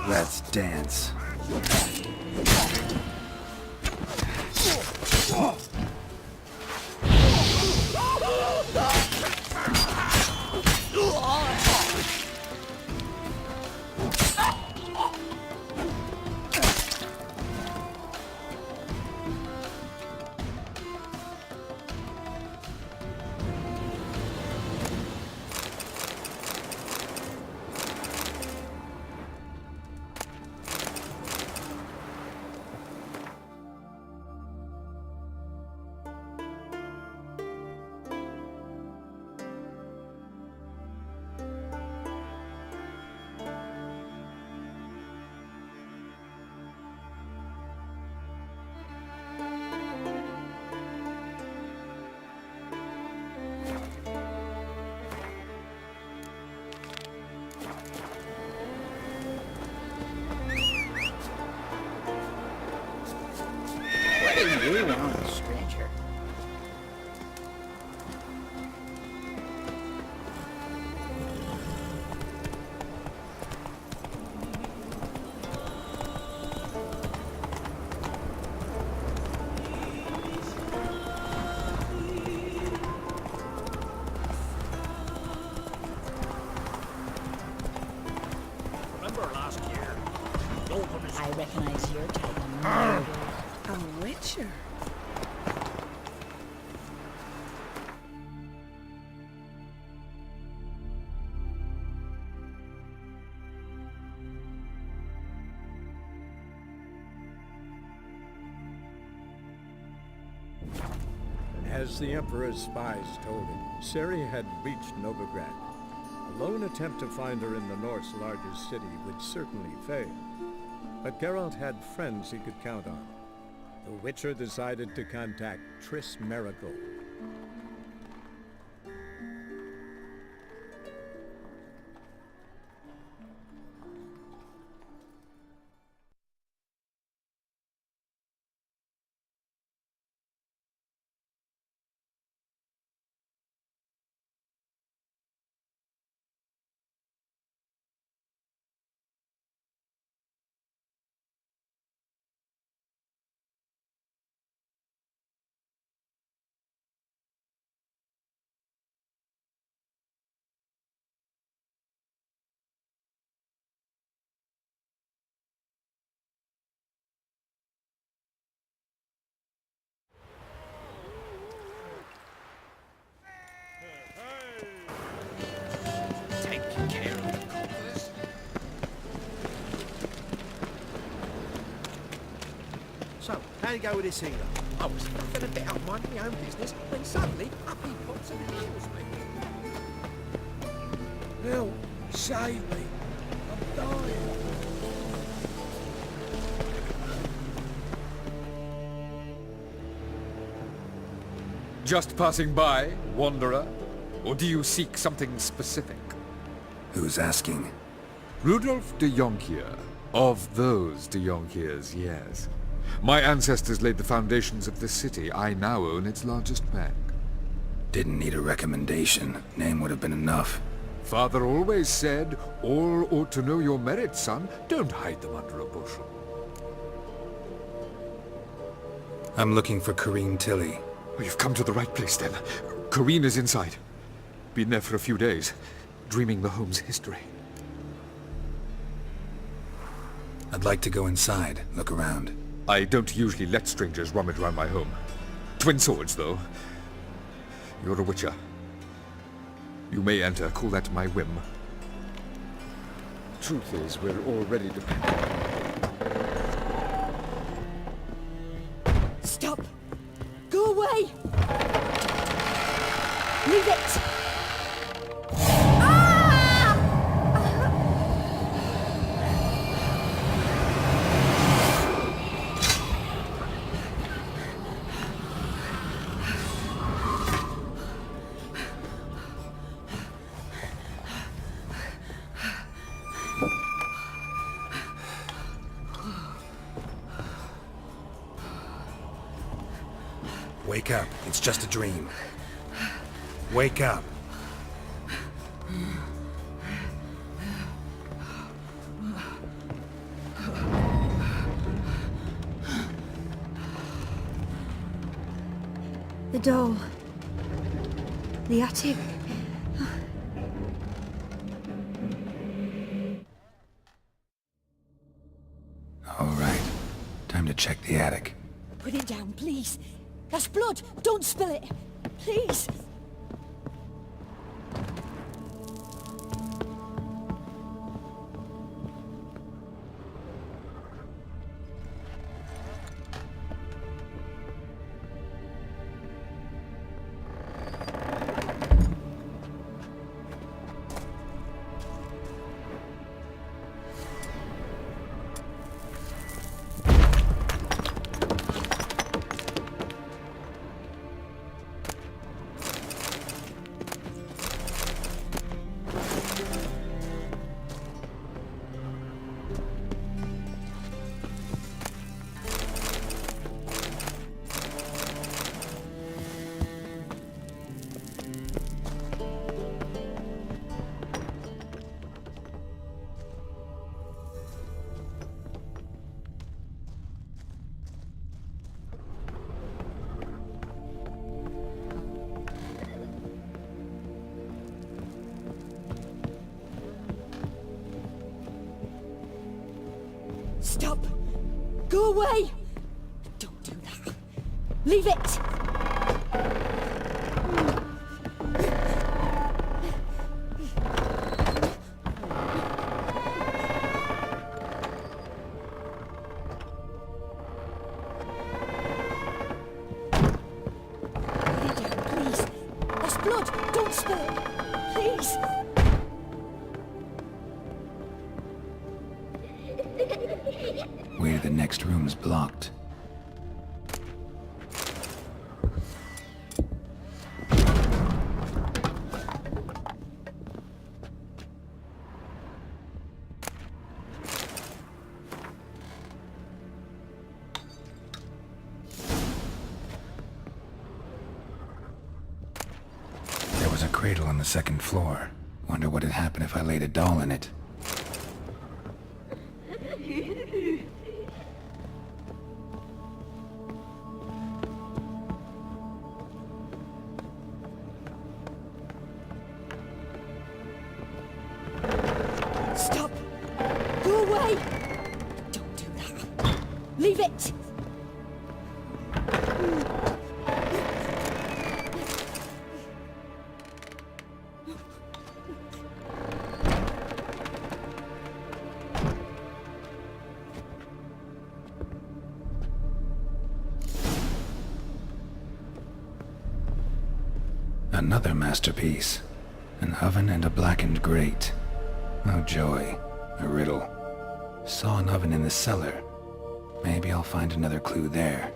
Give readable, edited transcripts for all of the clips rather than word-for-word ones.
Let's dance. What do you want, stranger? Remember last year? I recognize your type. A witcher. As the Emperor's spies told him, Ciri had reached Novigrad. A lone attempt to find her in the North's largest city would certainly fail. But Geralt had friends he could count on. The Witcher decided to contact Triss Merigold. Take care of the cobblers. So, how'd it go with this healer? I was faffing about minding my own business when suddenly up he pops and heals me. Help! Save me! I'm dying! Just passing by, wanderer? Or do you seek something specific? Who's asking? Rudolf de Jonkheer. Of those de Jonkheers, yes. My ancestors laid the foundations of this city. I now own its largest bank. Didn't need a recommendation. Name would have been enough. Father always said, all ought to know your merits, son. Don't hide them under a bushel. I'm looking for Corrine Tilly. Oh, you've come to the right place, then. Corrine is inside. Been there for a few days, dreaming the home's history. I'd like to go inside, look around. I don't usually let strangers rummage around my home. Twin swords, though. You're a witcher. You may enter, call that my whim. Truth is, we're already dependent. Stop! Go away! Leave it! Wake up. It's just a dream. Wake up. The doll. The attic. All right. Time to check the attic. Put it down, please. That's blood. Don't spill it. Please. Stop! Go away! Don't do that. Leave it! Put it down, please. That's blood! Don't spill it! Please! Where the next room's blocked. There was a cradle on the second floor. Wonder what had happened if I laid a doll in it. Stop! Go away! Don't do that. Leave it! Another masterpiece. An oven and a blackened grate. Oh joy. A riddle. Saw an oven in the cellar. Maybe I'll find another clue there.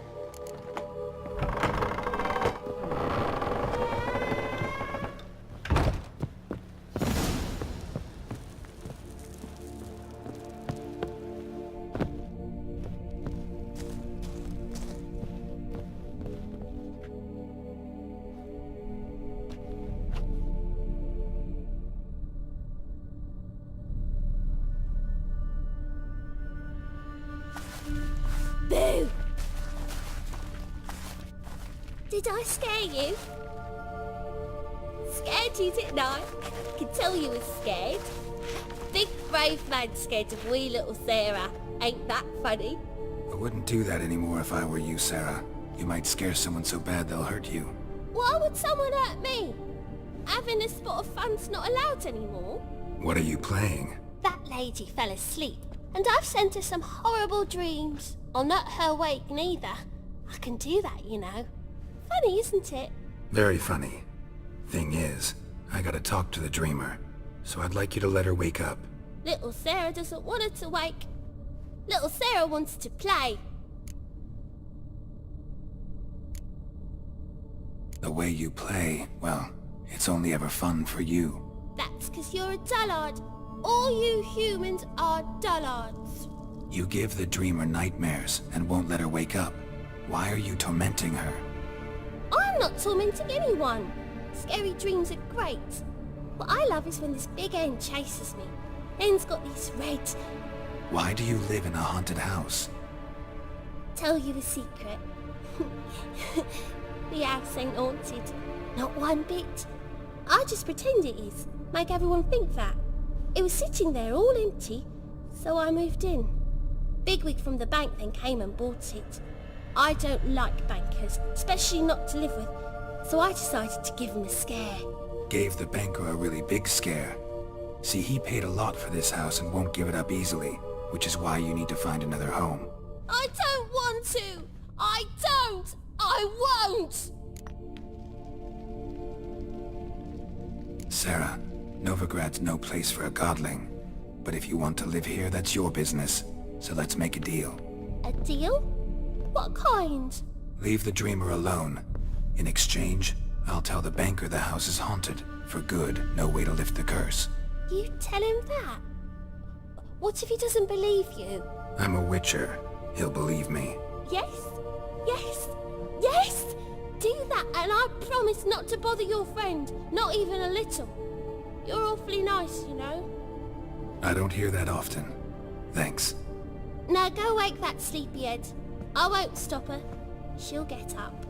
Boo! Did I scare you? Scared you, didn't I? I could tell you was scared. Big brave man scared of wee little Sarah. Ain't that funny? I wouldn't do that anymore if I were you, Sarah. You might scare someone so bad they'll hurt you. Why would someone hurt me? Having a spot of fun's not allowed anymore. What are you playing? That lady fell asleep, and I've sent her some horrible dreams. I'll not her wake neither. I can do that, you know. Funny, isn't it? Very funny. Thing is, I gotta talk to the dreamer, so I'd like you to let her wake up. Little Sarah doesn't want her to wake. Little Sarah wants to play. The way you play, well, it's only ever fun for you. That's 'cause you're a dullard. All you humans are dullards. You give the dreamer nightmares and won't let her wake up. Why are you tormenting her? I'm not tormenting anyone. Scary dreams are great. What I love is when this big hen chases me. Hen's got these red... Why do you live in a haunted house? Tell you a secret. The house ain't haunted. Not one bit. I just pretend it is. Make everyone think that. It was sitting there all empty, so I moved in. Bigwig from the bank then came and bought it. I don't like bankers, especially not to live with, so I decided to give him a scare. Gave the banker a really big scare. See, he paid a lot for this house and won't give it up easily, which is why you need to find another home. I don't want to! I don't! I won't! Sarah, Novigrad's no place for a godling. But if you want to live here, that's your business. So let's make a deal. A deal? What kind? Leave the dreamer alone. In exchange, I'll tell the banker the house is haunted. For good, no way to lift the curse. You tell him that? What if he doesn't believe you? I'm a witcher. He'll believe me. Yes? Yes? Yes! Do that and I promise not to bother your friend. Not even a little. You're awfully nice, you know. I don't hear that often. Thanks. Now go wake that sleepyhead. I won't stop her. She'll get up.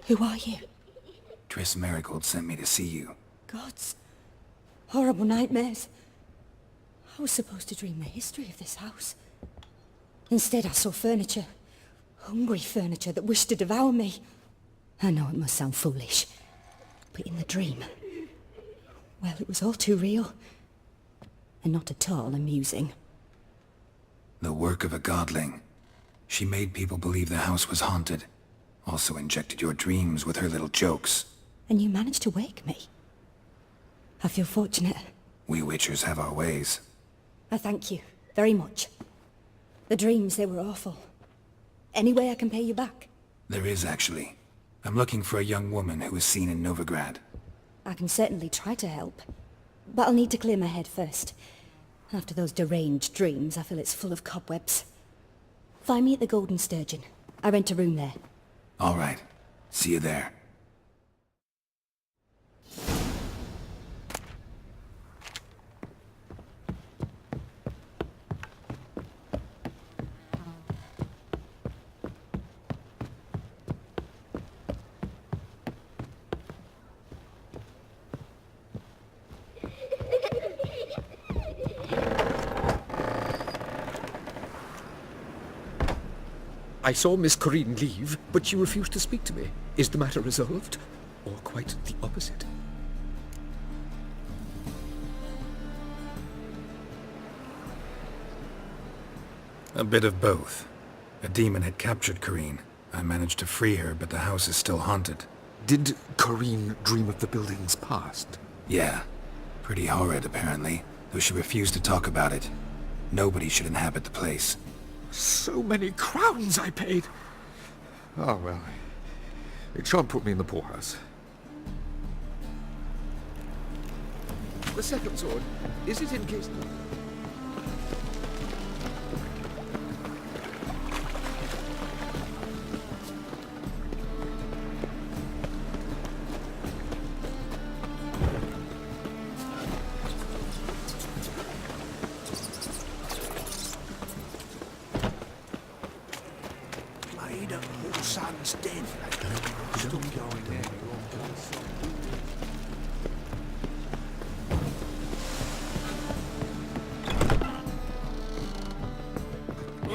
Who are you? Triss Marigold sent me to see you. Gods. Horrible nightmares. I was supposed to dream the history of this house. Instead I saw furniture. Hungry furniture that wished to devour me. I know it must sound foolish, but in the dream, well, it was all too real. And not at all amusing. The work of a godling. She made people believe the house was haunted. Also injected your dreams with her little jokes. And you managed to wake me. I feel fortunate. We witchers have our ways. I thank you very much. The dreams, they were awful. Any way I can pay you back? There is, actually. I'm looking for a young woman who was seen in Novigrad. I can certainly try to help. But I'll need to clear my head first. After those deranged dreams, I feel it's full of cobwebs. Find me at the Golden Sturgeon. I rent a room there. All right. See you there. I saw Miss Corinne leave, but she refused to speak to me. Is the matter resolved? Or quite the opposite? A bit of both. A demon had captured Corinne. I managed to free her, but the house is still haunted. Did Corinne dream of the building's past? Yeah. Pretty horrid, apparently, though she refused to talk about it. Nobody should inhabit the place. So many crowns I paid! Oh, well. It shan't put me in the poorhouse. The second sword, is it in case... Son's dead. Still going there.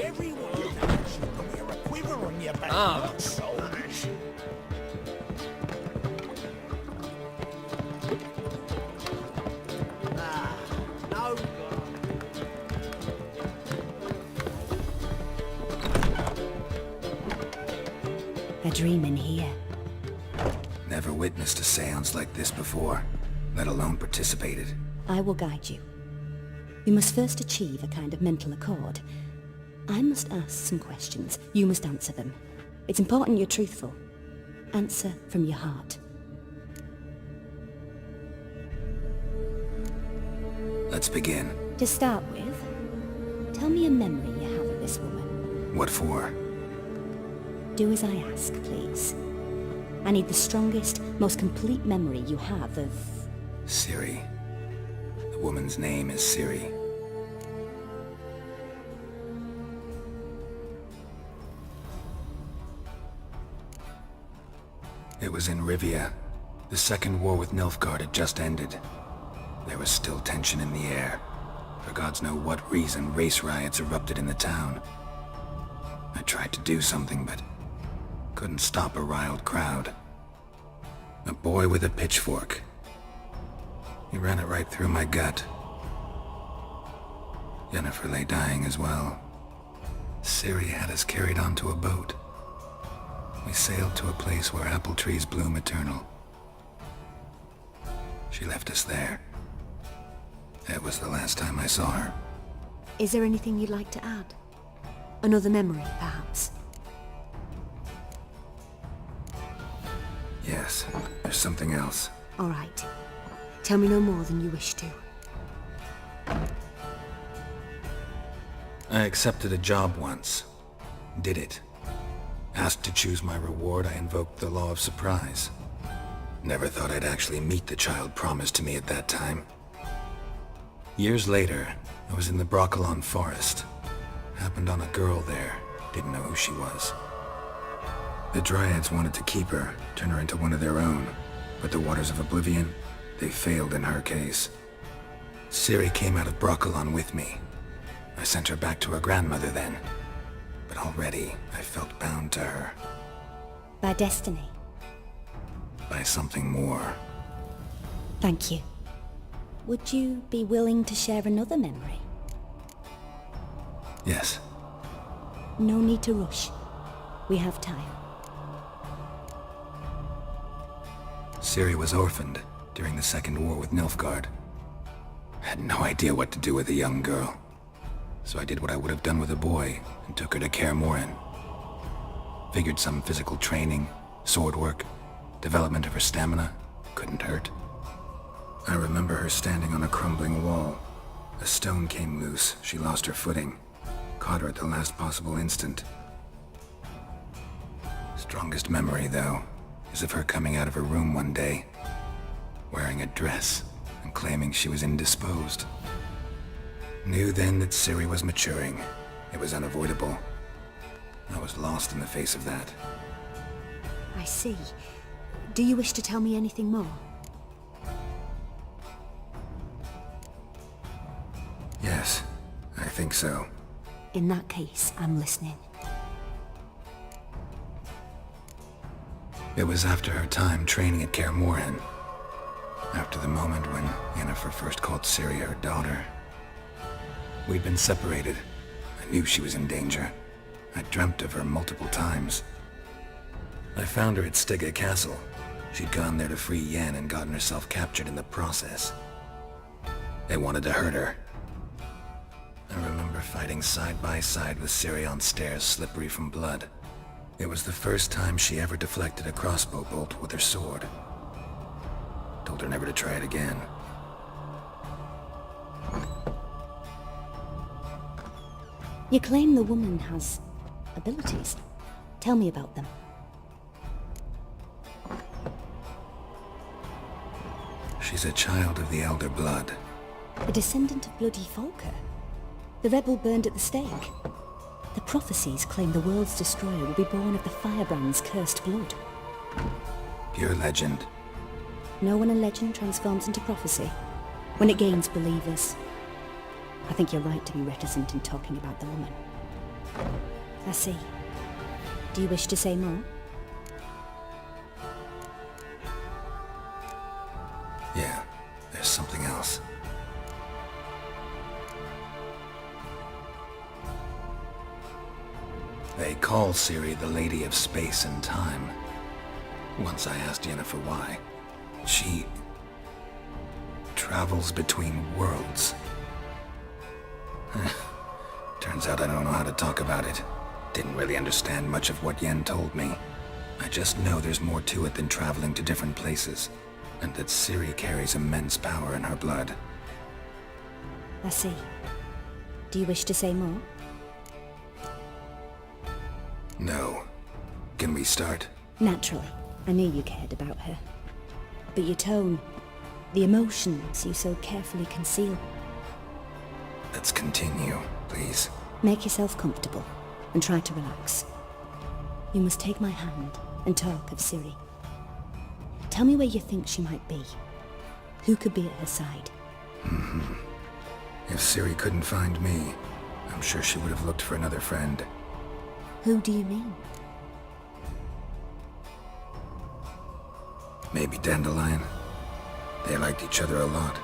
Everyone knows you can wear a quiver on your back. Oh, soldiers. No. A dream in here. Never witnessed a seance like this before, let alone participated. I will guide you. You must first achieve a kind of mental accord. I must ask some questions. You must answer them. It's important you're truthful. Answer from your heart. Let's begin. To start with, tell me a memory you have of this woman. What for? Do as I ask, please. I need the strongest, most complete memory you have of... Ciri. The woman's name is Ciri. It was in Rivia. The second war with Nilfgaard had just ended. There was still tension in the air. For gods know what reason, race riots erupted in the town. I tried to do something, but couldn't stop a riled crowd. A boy with a pitchfork. He ran it right through my gut. Yennefer lay dying as well. Ciri had us carried onto a boat. We sailed to a place where apple trees bloom eternal. She left us there. That was the last time I saw her. Is there anything you'd like to add? Another memory, perhaps? Yes, there's something else. All right. Tell me no more than you wish to. I accepted a job once. Did it. Asked to choose my reward, I invoked the law of surprise. Never thought I'd actually meet the child promised to me at that time. Years later, I was in the Broccolon forest. Happened on a girl there. Didn't know who she was. The Dryads wanted to keep her, turn her into one of their own. But the Waters of Oblivion, they failed in her case. Ciri came out of Broccolon with me. I sent her back to her grandmother then. But already, I felt bound to her. By destiny. By something more. Thank you. Would you be willing to share another memory? Yes. No need to rush. We have time. Ciri was orphaned during the Second War with Nilfgaard. Had no idea what to do with a young girl. So I did what I would have done with a boy and took her to Kaer Morhen. Figured some physical training, sword work, development of her stamina couldn't hurt. I remember her standing on a crumbling wall. A stone came loose, she lost her footing. Caught her at the last possible instant. Strongest memory, though, is of her coming out of her room one day, wearing a dress and claiming she was indisposed. Knew then that Ciri was maturing. It was unavoidable. I was lost in the face of that. I see. Do you wish to tell me anything more? Yes, I think so. In that case, I'm listening. It was after her time training at Kaer Morhen. After the moment when Yennefer first called Ciri her daughter. We'd been separated. I knew she was in danger. I dreamt of her multiple times. I found her at Stygga Castle. She'd gone there to free Yen and gotten herself captured in the process. They wanted to hurt her. I remember fighting side by side with Ciri on stairs slippery from blood. It was the first time she ever deflected a crossbow bolt with her sword. Told her never to try it again. You claim the woman has abilities. Tell me about them. She's a child of the Elder Blood. A descendant of bloody Volker. The rebel burned at the stake. The prophecies claim the world's destroyer will be born of the firebrand's cursed blood. Pure legend. Know when a legend transforms into prophecy? When it gains believers. I think you're right to be reticent in talking about the woman. I see. Do you wish to say more? Yeah, there's something else. They call Ciri the Lady of Space and Time. Once I asked Yennefer why. She travels between worlds. Turns out I don't know how to talk about it. Didn't really understand much of what Yen told me. I just know there's more to it than traveling to different places, and that Ciri carries immense power in her blood. I see. Do you wish to say more? No. Can we start? Naturally. I knew you cared about her. But your tone, the emotions you so carefully conceal. Let's continue, please. Make yourself comfortable and try to relax. You must take my hand and talk of Ciri. Tell me where you think she might be. Who could be at her side? If Ciri couldn't find me, I'm sure she would have looked for another friend. Who do you mean? Maybe Dandelion. They liked each other a lot.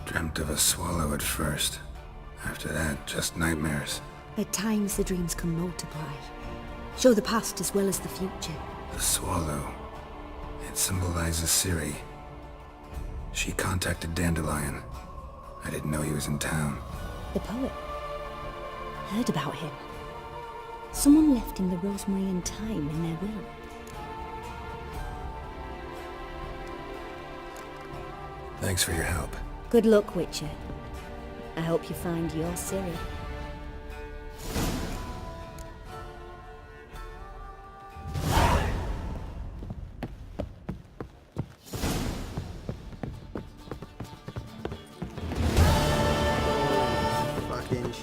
Dreamt of a swallow at first. After that, just nightmares. At times the dreams can multiply. Show the past as well as the future. The swallow. It symbolizes Ciri. She contacted Dandelion. I didn't know he was in town. The poet. Heard about him. Someone left him the rosemary and thyme in their will. Thanks for your help. Good luck, Witcher. I hope you find your Ciri. Fucking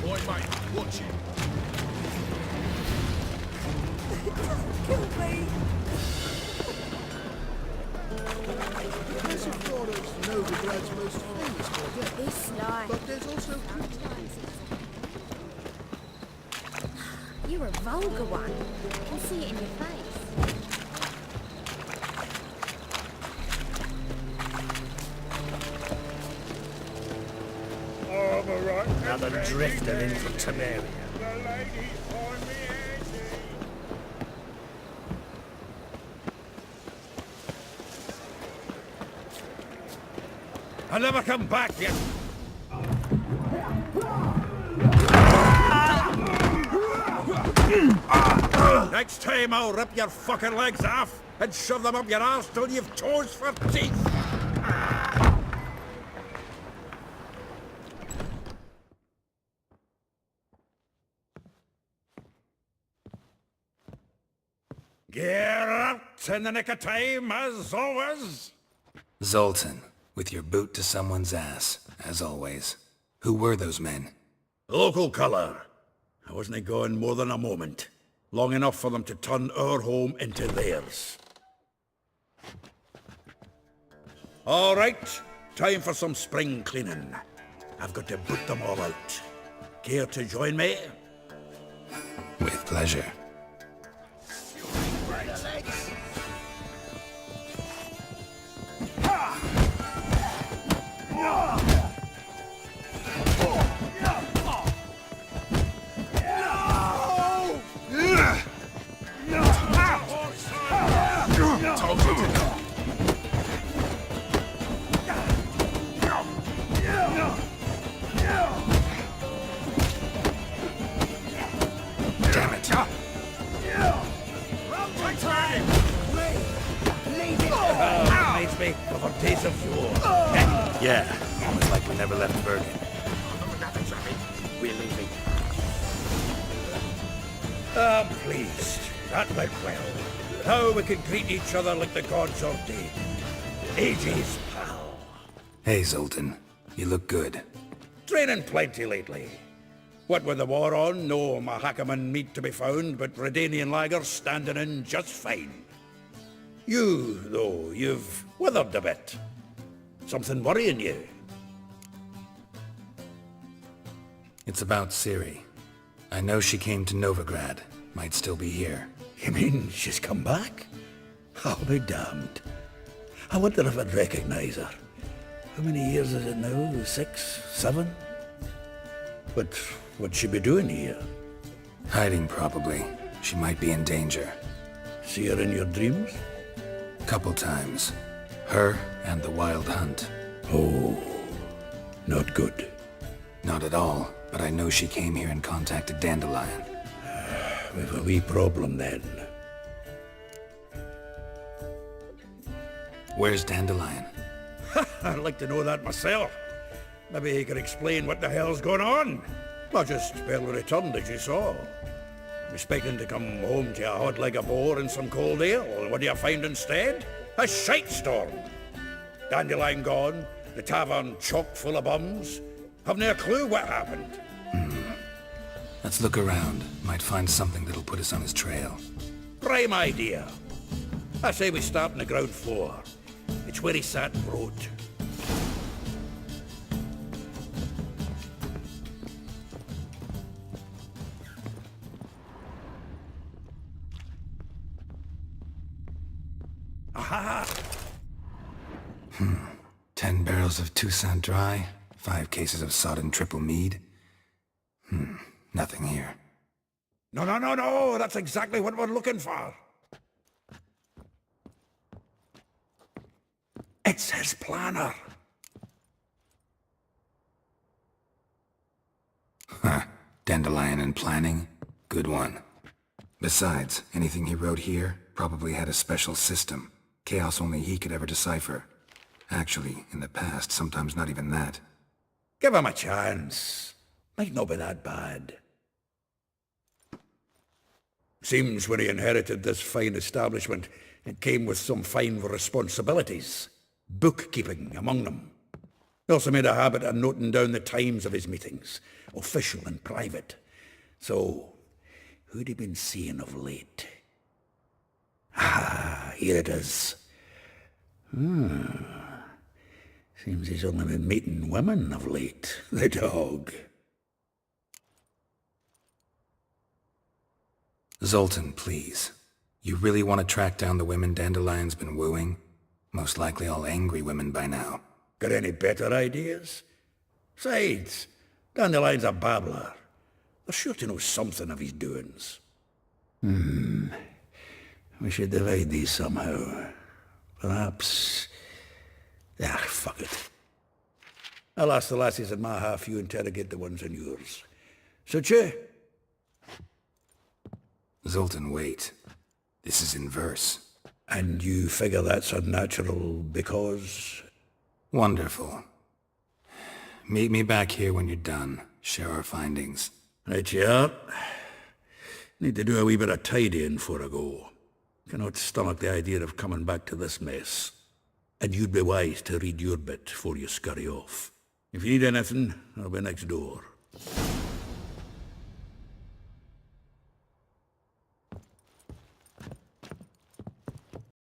Boy, mate, watch it. Professor Flora's Novigrad's most famous quartet. This sly. But there's also You're a vulgar one. I can see it in your face. Another drifter in from Temeria. I'll never come back yet. Next time I'll rip your fucking legs off and shove them up your arse till you've toes for teeth. Geralt in the nick of time, as always. Zoltan, with your boot to someone's ass, as always. Who were those men? Local colour. I wasn't gone more than a moment. Long enough for them to turn our home into theirs. All right, time for some spring cleaning. I've got to boot them all out. Care to join me? With pleasure. ready for our days of yore. Yeah, almost like we never left Bergen. Nothing's happening. We're leaving. I'm pleased. That went well. Now we can greet each other like the gods ordained. Ages, pal. Hey, Zoltan. You look good. Training plenty lately. What with the war on, no Mahakaman meat to be found, but Redanian lagers standing in just fine. You, though, you've withered a bit. Something worrying you? It's about Ciri. I know she came to Novigrad. Might still be here. You mean she's come back? I'll be damned. I wonder if I'd recognize her. How many years is it now? 6, 7? But what'd she be doing here? Hiding, probably. She might be in danger. See her in your dreams? Couple times. Her and the Wild Hunt. Oh, not good. Not at all, but I know she came here and contacted Dandelion. We've a wee problem then. Where's Dandelion? I'd like to know that myself. Maybe he could explain what the hell's going on. I just barely returned, as you saw. Expecting to come home to a hot leg of boar and some cold ale. What do you find instead? A shitestorm. Dandelion gone, the tavern chock full of bums. Haven't a clue what happened. Let's look around. Might find something that'll put us on his trail. Prime idea. I say we start on the ground floor. It's where he sat and wrote. Aha! 10 barrels of Toussaint Dry, 5 cases of sodden triple mead. Nothing here. No, that's exactly what we're looking for. It's his planner. Dandelion and planning? Good one. Besides, anything he wrote here probably had a special system. Chaos only he could ever decipher. Actually, in the past, sometimes not even that. Give him a chance. Might not be that bad. Seems when he inherited this fine establishment, it came with some fine responsibilities. Bookkeeping among them. He also made a habit of noting down the times of his meetings, official and private. So, who'd he been seeing of late? Ah, here it is. Seems he's only been meeting women of late, the dog. Zoltan, please. You really want to track down the women Dandelion's been wooing? Most likely all angry women by now. Got any better ideas? Besides, Dandelion's a babbler. They're sure to know something of his doings. We should divide these somehow. Perhaps... fuck it. I'll ask the lassies in my half, you interrogate the ones in yours. Suit you? Zoltan, wait. This is in verse. And you figure that's unnatural because... Wonderful. Meet me back here when you're done. Share our findings. Right you are. Need to do a wee bit of tidying before I go. Cannot stomach the idea of coming back to this mess. And you'd be wise to read your bit before you scurry off. If you need anything, I'll be next door.